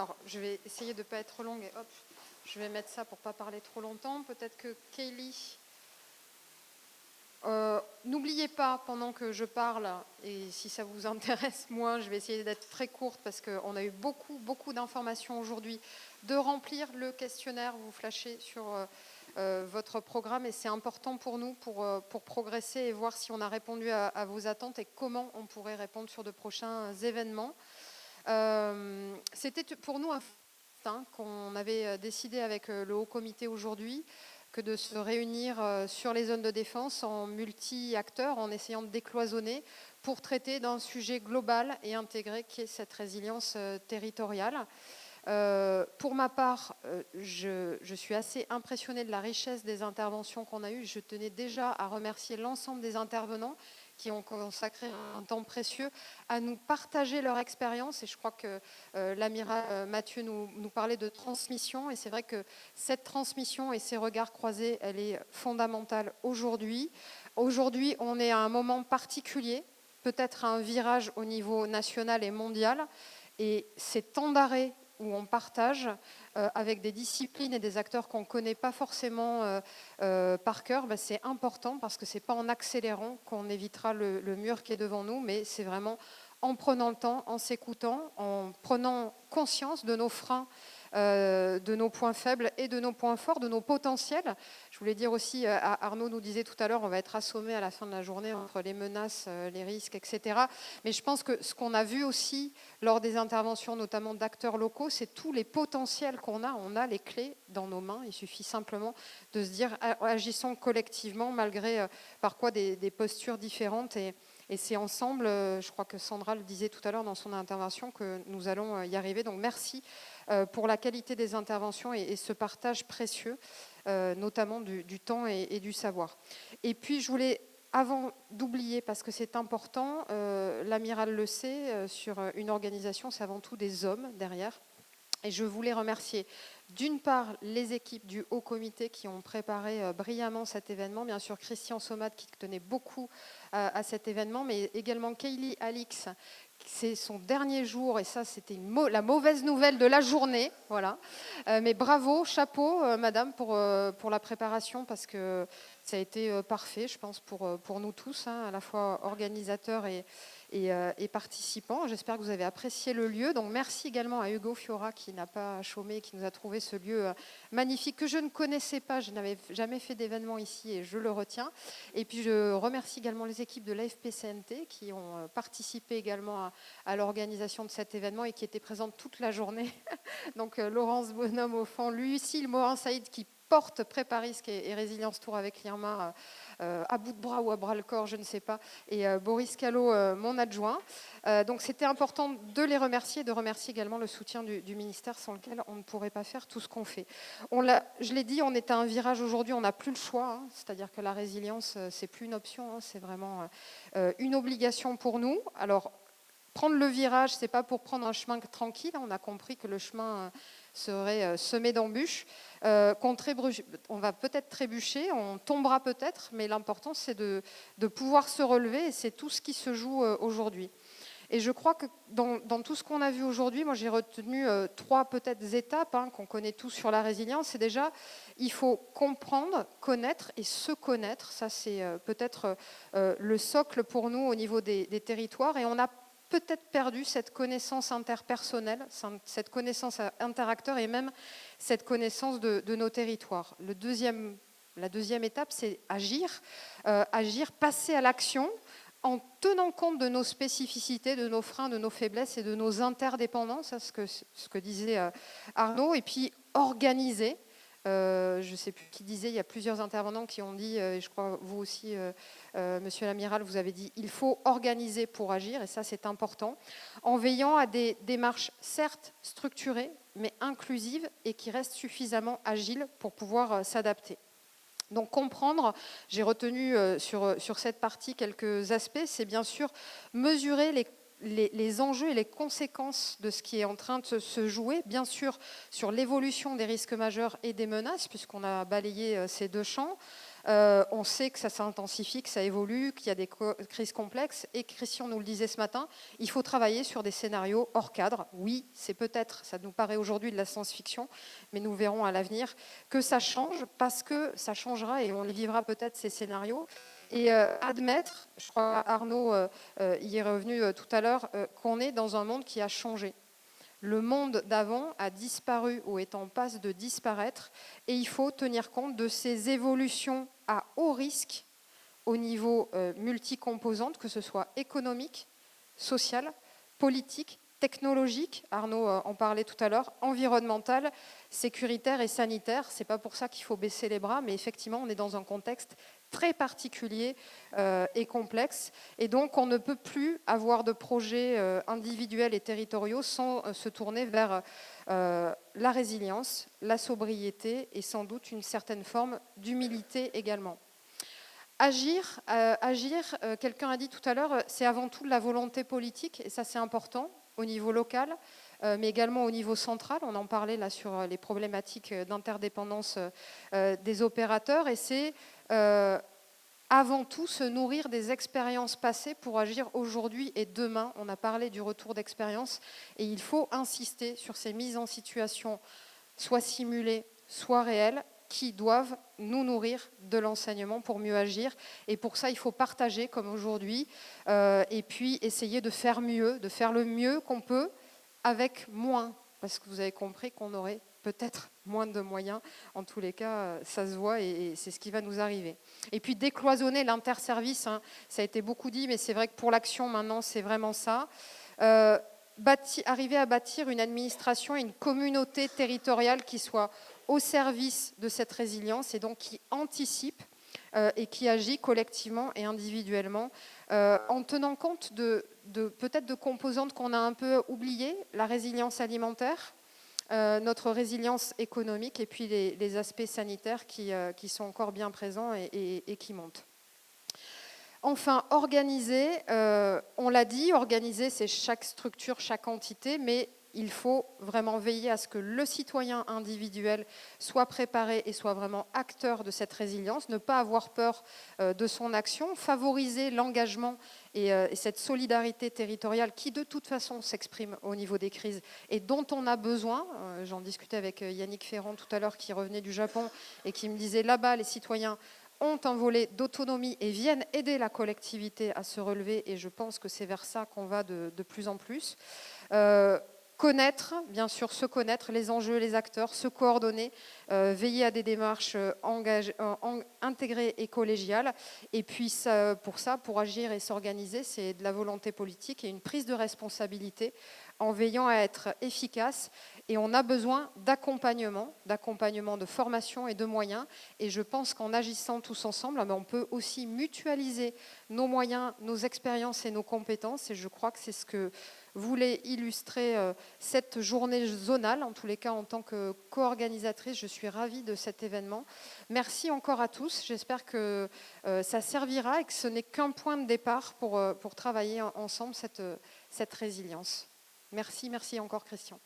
Alors, je vais essayer de ne pas être longue et hop, je vais mettre ça pour ne pas parler trop longtemps. Peut-être que Kaylee... N'oubliez pas, pendant que je parle, et si ça vous intéresse moins, je vais essayer d'être très courte parce qu'on a eu beaucoup d'informations aujourd'hui, de remplir le questionnaire, vous flashez sur votre programme, et c'est important pour nous pour progresser et voir si on a répondu à vos attentes et comment on pourrait répondre sur de prochains événements. C'était pour nous un fait qu'on avait décidé avec le Haut Comité aujourd'hui, que de se réunir sur les zones de défense en multi-acteurs, en essayant de décloisonner pour traiter d'un sujet global et intégré qui est cette résilience territoriale. Pour ma part, je suis assez impressionnée de la richesse des interventions qu'on a eues. Je tenais déjà à remercier l'ensemble des intervenants qui ont consacré un temps précieux à nous partager leur expérience. Et je crois que l'amiral Mathieu nous parlait de transmission. Et c'est vrai que cette transmission et ces regards croisés, elle est fondamentale aujourd'hui. Aujourd'hui, on est à un moment particulier, peut-être un virage au niveau national et mondial. Et ces temps d'arrêt où on partage avec des disciplines et des acteurs qu'on ne connaît pas forcément par cœur, c'est important parce que ce n'est pas en accélérant qu'on évitera le mur qui est devant nous, mais c'est vraiment en prenant le temps, en s'écoutant, en prenant conscience de nos freins, de nos points faibles et de nos points forts, de nos potentiels. Je voulais dire aussi, Arnaud nous disait tout à l'heure, on va être assommé à la fin de la journée entre les menaces, les risques, etc. Mais je pense que ce qu'on a vu aussi lors des interventions, notamment d'acteurs locaux, c'est tous les potentiels qu'on a. On a les clés dans nos mains. Il suffit simplement de se dire, agissons collectivement, malgré parfois des postures différentes. Et c'est ensemble, je crois que Sandra le disait tout à l'heure dans son intervention, que nous allons y arriver. Donc merci pour la qualité des interventions et ce partage précieux, notamment du temps et du savoir. Et puis je voulais, avant d'oublier, parce que c'est important, l'amiral le sait, sur une organisation, c'est avant tout des hommes derrière. Et je voulais remercier d'une part les équipes du Haut Comité qui ont préparé brillamment cet événement, bien sûr Christian Somat qui tenait beaucoup à cet événement, mais également Kaylee Alix. C'est son dernier jour et ça c'était la mauvaise nouvelle de la journée, voilà. Mais bravo, chapeau madame pour la préparation parce que ça a été parfait, je pense, pour nous tous, à la fois organisateurs et participants. J'espère que vous avez apprécié le lieu. Donc merci également à Hugo Fiora qui n'a pas chômé, qui nous a trouvé ce lieu magnifique que je ne connaissais pas. Je n'avais jamais fait d'événement ici et je le retiens. Et puis je remercie également les équipes de l'AFP-CNT qui ont participé également à l'organisation de cet événement et qui étaient présentes toute la journée. Donc Laurence Bonhomme au fond, Lucille Morin-Saïd qui porte Préparisque et Résilience Tour avec l'IRMA à bout de bras ou à bras le corps, je ne sais pas, et Boris Callot, mon adjoint. Donc c'était important de les remercier et de remercier également le soutien du ministère sans lequel on ne pourrait pas faire tout ce qu'on fait. Je l'ai dit, on est à un virage aujourd'hui, on n'a plus le choix, c'est-à-dire que la résilience, c'est plus une option, c'est vraiment une obligation pour nous. Alors, prendre le virage, c'est pas pour prendre un chemin tranquille, on a compris que le chemin serait semé d'embûches. On va peut-être trébucher, on tombera peut-être, mais l'important c'est de pouvoir se relever et c'est tout ce qui se joue aujourd'hui. Et je crois que dans tout ce qu'on a vu aujourd'hui, moi j'ai retenu 3 peut-être étapes qu'on connaît tous sur la résilience. C'est déjà, il faut comprendre, connaître et se connaître. Ça c'est peut-être le socle pour nous au niveau des territoires. Et on a peut-être perdu cette connaissance interpersonnelle, cette connaissance interacteur et même cette connaissance de nos territoires. La deuxième étape, c'est agir, passer à l'action en tenant compte de nos spécificités, de nos freins, de nos faiblesses et de nos interdépendances, ce que disait Arnaud, et puis organiser. Je ne sais plus qui disait, il y a plusieurs intervenants qui ont dit, et je crois vous aussi, monsieur l'amiral, vous avez dit, il faut organiser pour agir, et ça c'est important, en veillant à des démarches certes structurées, mais inclusives et qui restent suffisamment agiles pour pouvoir s'adapter. Donc comprendre, j'ai retenu sur cette partie quelques aspects, c'est bien sûr mesurer les enjeux et les conséquences de ce qui est en train de se jouer, bien sûr sur l'évolution des risques majeurs et des menaces, puisqu'on a balayé ces 2 champs, On sait que ça s'intensifie, que ça évolue, qu'il y a des crises complexes. Et Christian nous le disait ce matin, il faut travailler sur des scénarios hors cadre. Oui, c'est peut-être, ça nous paraît aujourd'hui de la science-fiction, mais nous verrons à l'avenir que ça change, parce que ça changera et on les vivra peut-être ces scénarios. Et admettre, je crois Arnaud y est revenu tout à l'heure, qu'on est dans un monde qui a changé. Le monde d'avant a disparu ou est en passe de disparaître et il faut tenir compte de ces évolutions à haut risque au niveau multicomposante, que ce soit économique, social, politique, technologique, Arnaud en parlait tout à l'heure, environnemental, sécuritaire et sanitaire. Ce n'est pas pour ça qu'il faut baisser les bras, mais effectivement, on est dans un contexte très particulier et complexe. Et donc, on ne peut plus avoir de projets individuels et territoriaux sans se tourner vers la résilience, la sobriété et sans doute une certaine forme d'humilité également. Agir, quelqu'un a dit tout à l'heure, c'est avant tout de la volonté politique, et ça c'est important au niveau local, mais également au niveau central. On en parlait là sur les problématiques d'interdépendance des opérateurs, et c'est avant tout se nourrir des expériences passées pour agir aujourd'hui et demain. On a parlé du retour d'expérience, et il faut insister sur ces mises en situation, soit simulées, soit réelles, qui doivent nous nourrir de l'enseignement pour mieux agir. Et pour ça, il faut partager comme aujourd'hui et puis essayer de faire mieux, de faire le mieux qu'on peut avec moins. Parce que vous avez compris qu'on aurait peut-être moins de moyens. En tous les cas, ça se voit et c'est ce qui va nous arriver. Et puis décloisonner l'interservice, hein, ça a été beaucoup dit, mais c'est vrai que pour l'action maintenant, c'est vraiment ça. Arriver à bâtir une administration et une communauté territoriale qui soit au service de cette résilience et donc qui anticipe et qui agit collectivement et individuellement en tenant compte peut-être de composantes qu'on a un peu oubliées, la résilience alimentaire, notre résilience économique et puis les aspects sanitaires qui sont encore bien présents et qui montent. Enfin, organiser, on l'a dit, organiser c'est chaque structure, chaque entité, mais il faut vraiment veiller à ce que le citoyen individuel soit préparé et soit vraiment acteur de cette résilience, ne pas avoir peur de son action, favoriser l'engagement et cette solidarité territoriale qui de toute façon s'exprime au niveau des crises et dont on a besoin. J'en discutais avec Yannick Ferrand tout à l'heure qui revenait du Japon et qui me disait là-bas les citoyens ont un volet d'autonomie et viennent aider la collectivité à se relever et je pense que c'est vers ça qu'on va de plus en plus. Connaître, bien sûr, se connaître, les enjeux, les acteurs, se coordonner, veiller à des démarches intégrées et collégiales. Et puis, pour agir et s'organiser, c'est de la volonté politique et une prise de responsabilité en veillant à être efficace. Et on a besoin d'accompagnement, de formation et de moyens. Et je pense qu'en agissant tous ensemble, on peut aussi mutualiser nos moyens, nos expériences et nos compétences. Et je crois que c'est ce que voulait illustrer cette journée zonale. En tous les cas, en tant que co-organisatrice, je suis ravie de cet événement. Merci encore à tous. J'espère que ça servira et que ce n'est qu'un point de départ pour travailler ensemble cette résilience. Merci encore Christian.